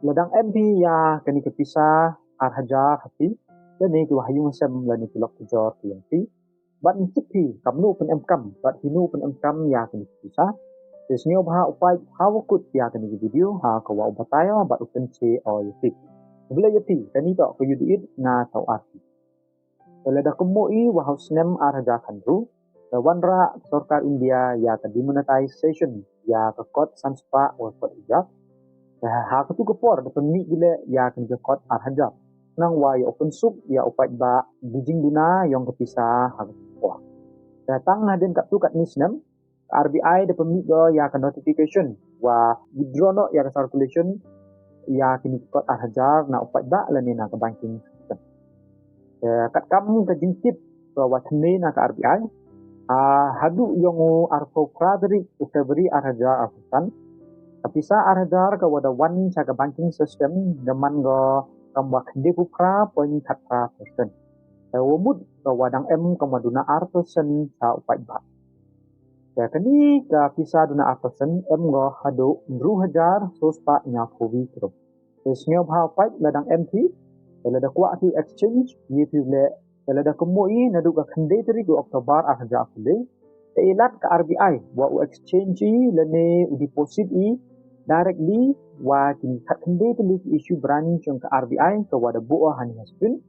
Ladang MP ya kani kepisah arhajar hati dan ni tu hayung sem lani tulok tujor tu yang ti bat tipi kamnu pen emkam bat hinu pen emkam ya kani kepisah desnyo bha upai hawakut ya kani video ha kawa ubatayo bat upen che o yati bela yati kani to ko yuduit na tau arti lada kemoi wa hausnem arhajar kanru wanra Sarkar India ya ka demonetization ya ka kot sanspa wa kot hijab ha tu kepor da pemik gila ya kan je kot arhajab nang wa ya open sub ya upat ba bijing duna yang kepisah ha kepor datang nadin kat tu kat nisnam RBI da pemik go ya kan notification wa withdraw no ya ka circulation ya kini kot arhajar na upat ba la ni na ka banking system kat kamu ka jingtip wa thne na ka RBI hadu yang arko Frederick February arhajar afusan Kapisa arhajar ka wada wan sa ka banking system daman go kamba khende kupra point khatra persen. Wamud ka wadang M kamaduna artosen sa upat ba. Ya kani ka pisa duna artosen M go hado 2000 sospa nya kovi kro. Esnyo bha upat ladang MP lada kwa tu exchange yitu le lada kemoi nadu ka khende teri go Oktober arhajar afule. Elat ka RBI wa exchange lene deposit directly wa kini kat khende tu issue branch yang ke RBI ke wada buah hani hasbin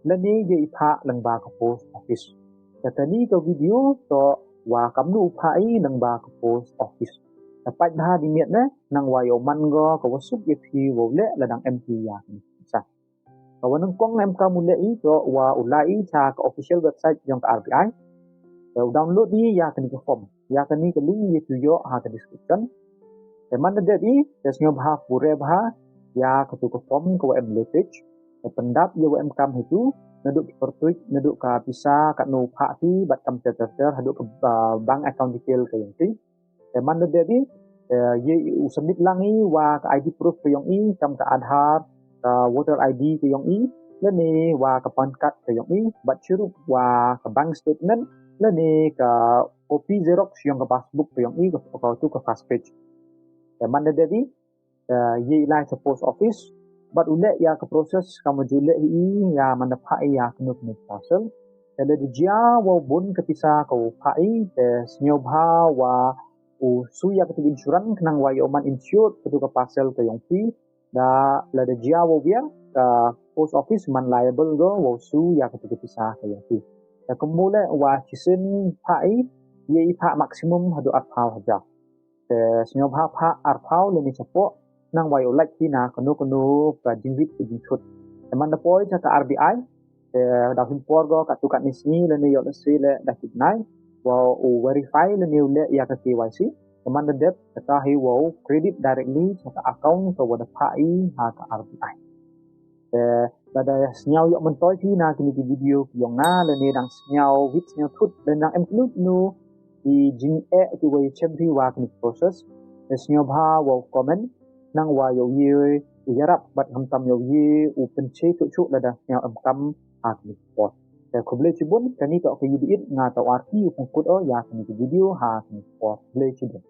lani ge ipha langba ke post office katani ke video to wa kamnu uphai langba ke post office dapat dah dimiat na nang wa yo man go ke wasuk ye phi wo le ladang MP ya sa kawan kong MK mule i to wa ulai cha ke official website yang ke RBI download ni ya kini ke form ya kini ke link ye tu yo ha ke description Teman jadi, desnyo bha pure bha ya ketu ke form ke WM leverage. Pendap ya WM kam itu naduk pertuik naduk ka bisa kat no pha ti bat kam terter haduk ke bank account detail ke yang ti. Teman jadi ye submit langi wa ke ID proof ke yang i kam ke Aadhaar voter ID ke yang i leni wa ke pan card ke yang i bat syurup wa ke bank statement leni ke copy xerox yang ke passbook ke yang i ke tu ke fast page. Mana jadi ye ilai ke post office but ulek ya ke proses kamu julek i ya mana pai ya kenu kenu parcel ada dia wa bun kepisah kau pai snyo bha wa su ya ke insurans kenang wa yoman insured ketu ke parcel ke yang pi da la de dia wa biang ke post office man liable go wa su ya ke kepisah ke yang pi da kemule wa chisen pai ye ipha maksimum hadu atau haja snyo bha pha arphau le ni chapo nang wayo like na kanu ka jingwit jingchut teman da poi cha ka RBI da hin porgo ka tu ka nisni le ni yo le si le da kitnai wa verify le ni le ya ka KYC teman da det ka hi wo credit directly cha ka account to wada pai ha ka RBI da snyau yo mentoi thi na kini video yong na le ni dang snyau wit snyau thut le nang em nu di jing ki way champi wa kini proses esnyo bha wa comment nang wa yo ye yarap bat hamtam yo ye u penche tu chu lada nyao amkam kini sport ko ble chibun kani to ke yidit nga to arti u pungkut o ya kini video ha kini sport ble chibun